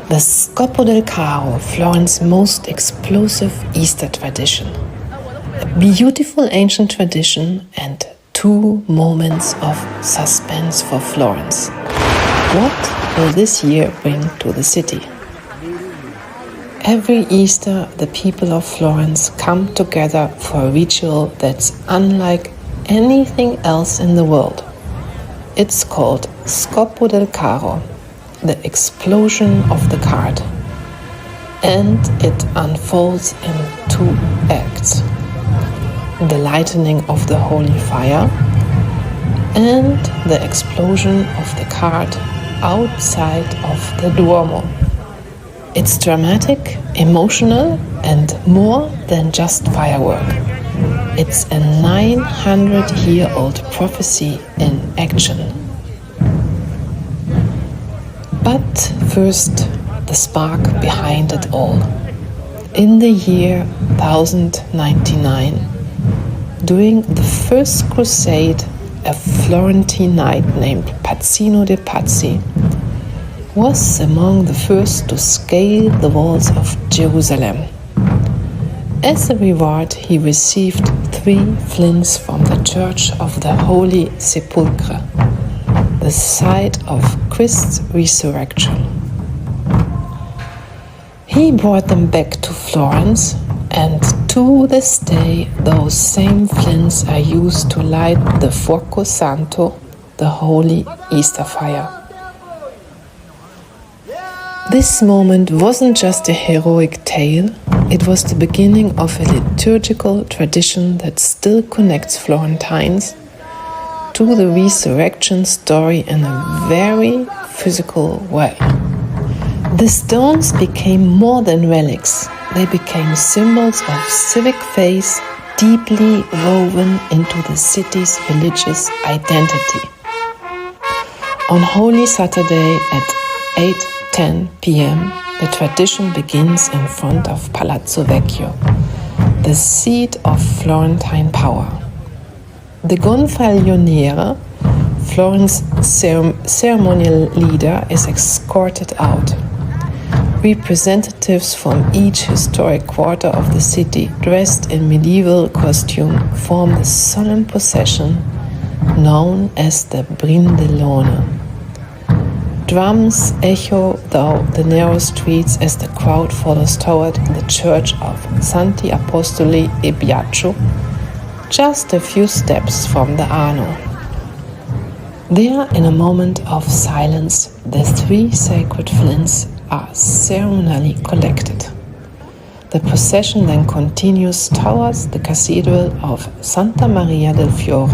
The Scoppio del Carro, Florence's most explosive Easter tradition. A beautiful ancient tradition and 2 moments of suspense for Florence. What will this year bring to the city? Every Easter, the people of Florence come together for a ritual that's unlike anything else in the world. It's called Scoppio del Carro, the explosion of the cart. And it unfolds in 2 acts. The lighting of the holy fire and the explosion of the cart outside of the Duomo. It's dramatic, emotional, and more than just firework. It's a 900-year-old prophecy in action. But first, the spark behind it all. In the year 1099, during the First Crusade, a Florentine knight named Pazzino de' Pazzi was among the first to scale the walls of Jerusalem. As a reward, he received 3 flints from the Church of the Holy Sepulchre, the site of Christ's resurrection. He brought them back to Florence, and to this day those same flints are used to light the Fuoco Santo, the holy Easter fire. This moment wasn't just a heroic tale, it was the beginning of a liturgical tradition that still connects Florentines to the resurrection story in a very physical way. The stones became more than relics, they became symbols of civic faith deeply woven into the city's religious identity. On Holy Saturday at 8:10 p.m., the tradition begins in front of Palazzo Vecchio, the seat of Florentine power. The Gonfaloniere, Florence's ceremonial leader, is escorted out. Representatives from each historic quarter of the city, dressed in medieval costume, form the solemn procession known as the Brindelone. Drums echo through the narrow streets as the crowd follows toward the church of Santi Apostoli e Biagio, just a few steps from the Arno. There, in a moment of silence, the 3 sacred flints are ceremonially collected. The procession then continues towards the Cathedral of Santa Maria del Fiore.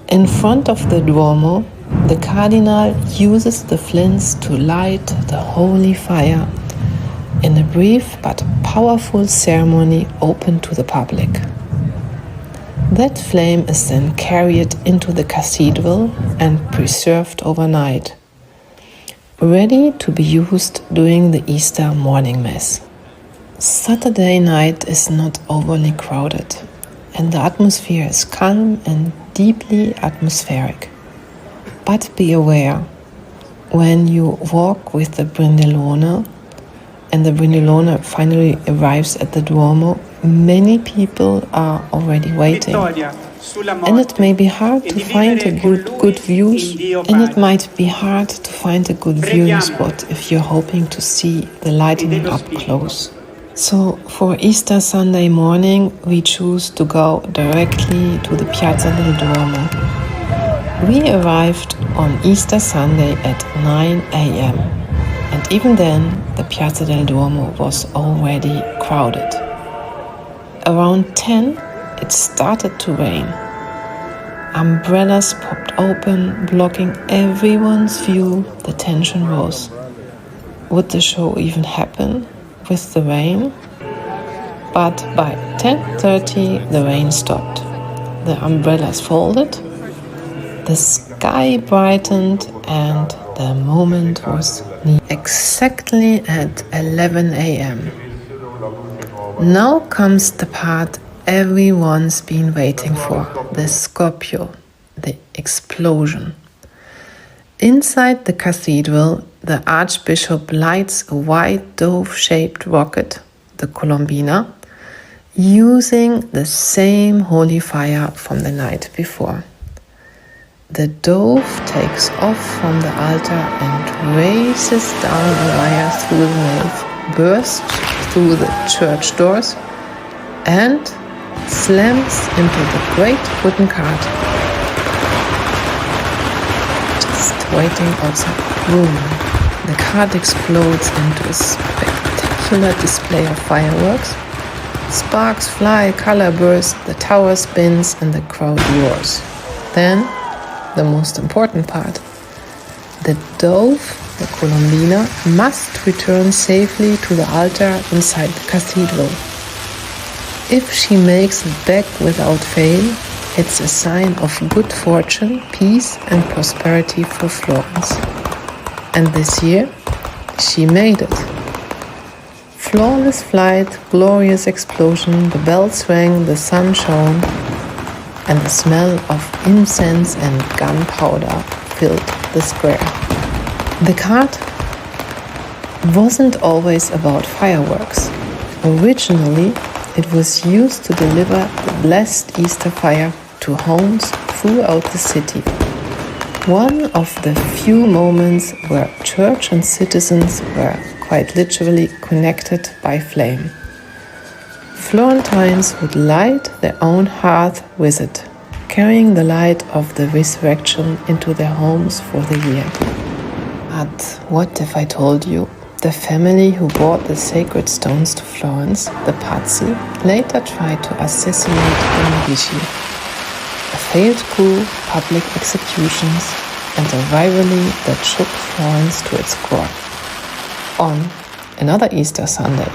In front of the Duomo, the Cardinal uses the flints to light the holy fire in a brief but powerful ceremony open to the public. That flame is then carried into the cathedral and preserved overnight, ready to be used during the Easter morning Mass. Saturday night is not overly crowded, and the atmosphere is calm and deeply atmospheric. But be aware, when you walk with the Brindelone and the Brindelone finally arrives at the Duomo, many people are already waiting. And it may be hard to find a good views, and it might be hard to find a good viewing spot if you're hoping to see the lighting up close. So for Easter Sunday morning, we choose to go directly to the Piazza del Duomo. We arrived on Easter Sunday at 9 a.m. and even then the Piazza del Duomo was already crowded. Around 10, it started to rain. Umbrellas popped open, blocking everyone's view. The tension rose. Would the show even happen with the rain? But by 10:30, the rain stopped. The umbrellas folded, the sky brightened, and the moment was near. Exactly at 11 a.m. Now comes the part everyone's been waiting for, the Scoppio, the explosion. Inside the cathedral, the Archbishop lights a white dove-shaped rocket, the Colombina, using the same holy fire from the night before. The dove takes off from the altar and races down the wire through the nave, bursts through the church doors, and slams into the great wooden cart just waiting outside the room. The cart explodes into a spectacular display of fireworks. Sparks fly, color burst, the tower spins, and the crowd roars. Then, the most important part, the dove, the Colombina, must return safely to the altar inside the cathedral. If she makes it back without fail, it's a sign of good fortune, peace, and prosperity for Florence. And this year, she made it. Flawless flight, glorious explosion, the bells rang, the sun shone, and the smell of incense and gunpowder filled the square. The cart wasn't always about fireworks. Originally, it was used to deliver the blessed Easter fire to homes throughout the city. One of the few moments where church and citizens were quite literally connected by flame. Florentines would light their own hearth with it, carrying the light of the resurrection into their homes for the year. But what if I told you the family who brought the sacred stones to Florence, the Pazzi, later tried to assassinate the Medici? A failed coup, public executions, and a rivalry that shook Florence to its core. On another Easter Sunday,